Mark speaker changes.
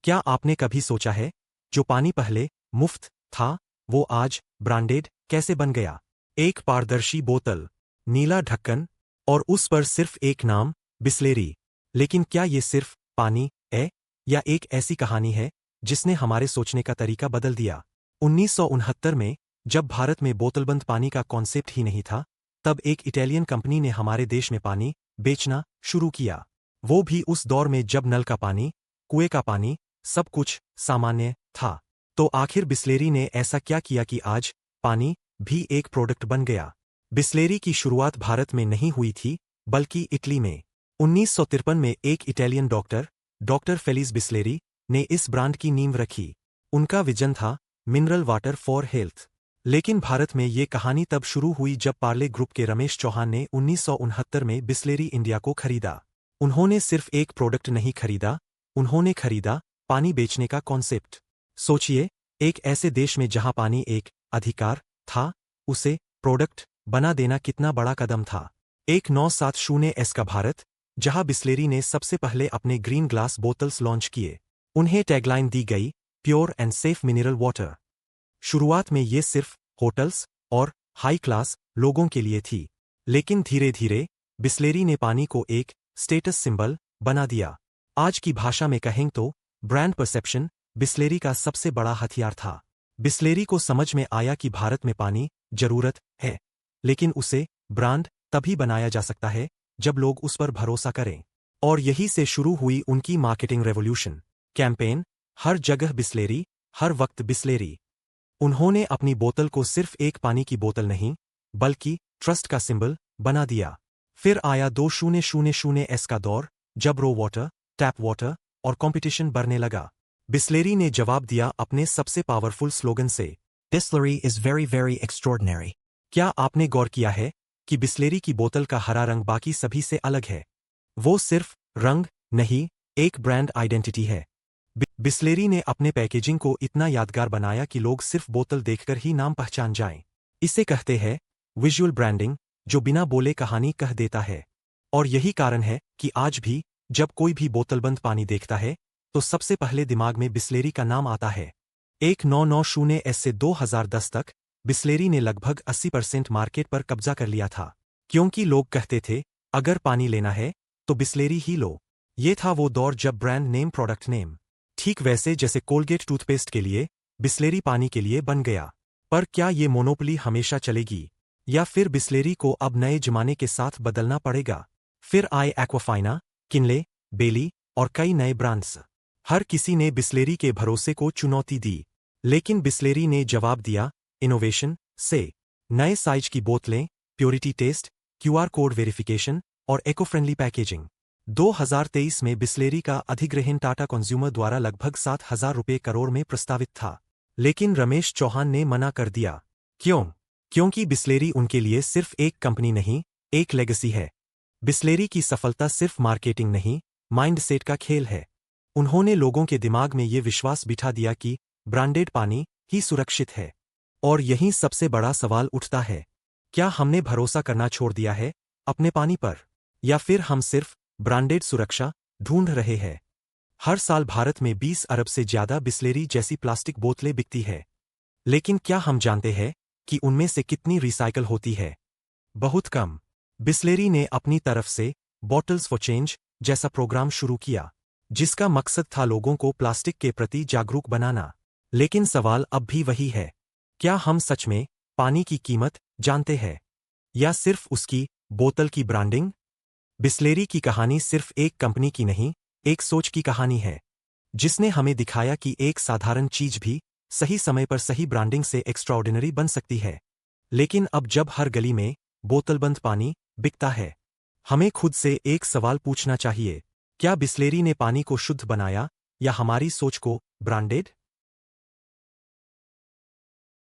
Speaker 1: क्या आपने कभी सोचा है, जो पानी पहले मुफ्त था, वो आज ब्रांडेड कैसे बन गया? एक पारदर्शी बोतल, नीला ढक्कन और उस पर सिर्फ एक नाम, बिसलेरी। लेकिन क्या ये सिर्फ पानी है या एक ऐसी कहानी है जिसने हमारे सोचने का तरीका बदल दिया? 1969 में, जब भारत में बोतलबंद पानी का कॉन्सेप्ट ही नहीं था, तब एक इटालियन कंपनी ने हमारे देश में पानी बेचना शुरू किया। वो भी उस दौर में जब नल का पानी, कुएं का पानी, सब कुछ सामान्य था। तो आखिर बिसलेरी ने ऐसा क्या किया कि आज पानी भी एक प्रोडक्ट बन गया? बिसलेरी की शुरुआत भारत में नहीं हुई थी, बल्कि इटली में। 1953 में एक इटालियन डॉक्टर फेलिस बिसलेरी ने इस ब्रांड की नींव रखी। उनका विजन था मिनरल वाटर फॉर हेल्थ। लेकिन भारत में ये कहानी तब शुरू हुई जब पार्ले ग्रुप के रमेश चौहान ने 1969 में बिसलेरी इंडिया को खरीदा। उन्होंने सिर्फ एक प्रोडक्ट नहीं खरीदा, उन्होंने खरीदा पानी बेचने का कॉन्सेप्ट। सोचिए, एक ऐसे देश में जहां पानी एक अधिकार था, उसे प्रोडक्ट बना देना कितना बड़ा कदम था। 1970 का भारत, जहां बिसलेरी ने सबसे पहले अपने ग्रीन ग्लास बोतल्स लॉन्च किए। उन्हें टैगलाइन दी गई, pure and safe mineral water. शुरुआत में ये सिर्फ होटल्स और हाई क्लास लोगों के लिए थी, लेकिन धीरे धीरे बिसलेरी ने पानी को एक स्टेटस सिंबल बना दिया। आज की भाषा में कहें तो ब्रांड परसेप्शन बिसलेरी का सबसे बड़ा हथियार था। बिसलेरी को समझ में आया कि भारत में पानी जरूरत है, लेकिन उसे ब्रांड तभी बनाया जा सकता है जब लोग उस पर भरोसा करें। और यही से शुरू हुई उनकी मार्केटिंग रेवोल्यूशन। कैंपेन, हर जगह बिसलेरी, हर वक्त बिसलेरी। उन्होंने अपनी बोतल को सिर्फ एक पानी की बोतल नहीं, बल्कि ट्रस्ट का सिंबल बना दिया। फिर आया 2000 का दौर, जब रो वाटर, टैप वाटर और कंपटीशन बढ़ने लगा। बिसलेरी ने जवाब दिया अपने सबसे पावरफुल स्लोगन से, Bisleri is very very extraordinary. क्या आपने गौर किया है कि बिसलेरी की बोतल का हरा रंग बाकी सभी से अलग है? वो सिर्फ रंग नहीं, एक ब्रांड आइडेंटिटी है। बिसलेरी ने अपने पैकेजिंग को इतना यादगार बनाया कि लोग सिर्फ बोतल देखकर ही नाम पहचान जाएं। इसे कहते हैं विजुअल ब्रांडिंग, जो बिना बोले कहानी कह देता है। और यही कारण है कि आज भी जब कोई भी बोतलबंद पानी देखता है, तो सबसे पहले दिमाग में बिसलेरी का नाम आता है। 1990 से 2010 तक बिसलेरी ने लगभग 80% मार्केट पर कब्जा कर लिया था, क्योंकि लोग कहते थे, अगर पानी लेना है तो बिसलेरी ही लो। ये था वो दौर जब ब्रांड नेम प्रोडक्ट नेम। ठीक वैसे जैसे कोलगेट टूथपेस्ट के लिए, बिसलेरी पानी के लिए बन गया। पर क्या ये मोनोपोली हमेशा चलेगी, या फिर बिसलेरी को अब नए जमाने के साथ बदलना पड़ेगा? फिर आए एक्वाफाइना, किनले, बेली और कई नए ब्रांड्स। हर किसी ने बिसलेरी के भरोसे को चुनौती दी, लेकिन बिसलेरी ने जवाब दिया इनोवेशन से। नए साइज की बोतलें, purity test, QR code verification और इको फ्रेंडली पैकेजिंग। 2023 में बिसलेरी का अधिग्रहण टाटा कंज्यूमर द्वारा लगभग 7,000 रुपये करोड़ में प्रस्तावित था, लेकिन रमेश चौहान ने मना कर दिया। क्यों? क्योंकि बिसलेरी उनके लिए सिर्फ एक कंपनी नहीं, एक लेगेसी है। बिसलेरी की सफलता सिर्फ मार्केटिंग नहीं, माइंडसेट का खेल है। उन्होंने लोगों के दिमाग में ये विश्वास बिठा दिया कि ब्रांडेड पानी ही सुरक्षित है। और यहीं सबसे बड़ा सवाल उठता है, क्या हमने भरोसा करना छोड़ दिया है अपने पानी पर, या फिर हम सिर्फ ब्रांडेड सुरक्षा ढूंढ रहे हैं? हर साल भारत में 20 अरब से ज्यादा बिसलेरी जैसी प्लास्टिक बोतलें बिकती है, लेकिन क्या हम जानते हैं कि उनमें से कितनी रिसाइकल होती है? बहुत कम। बिसलेरी ने अपनी तरफ से बॉटल्स फॉर चेंज जैसा प्रोग्राम शुरू किया, जिसका मकसद था लोगों को प्लास्टिक के प्रति जागरूक बनाना। लेकिन सवाल अब भी वही है, क्या हम सच में पानी की कीमत जानते हैं, या सिर्फ उसकी बोतल की ब्रांडिंग? बिसलेरी की कहानी सिर्फ एक कंपनी की नहीं, एक सोच की कहानी है, जिसने हमें दिखाया कि एक साधारण चीज भी सही समय पर सही ब्रांडिंग से एक्स्ट्राऑर्डिनरी बन सकती है। लेकिन अब जब हर गली में बोतलबंद पानी बिकता है, हमें खुद से एक सवाल पूछना चाहिए, क्या बिसलेरी ने पानी को शुद्ध बनाया, या हमारी सोच को ब्रांडेड?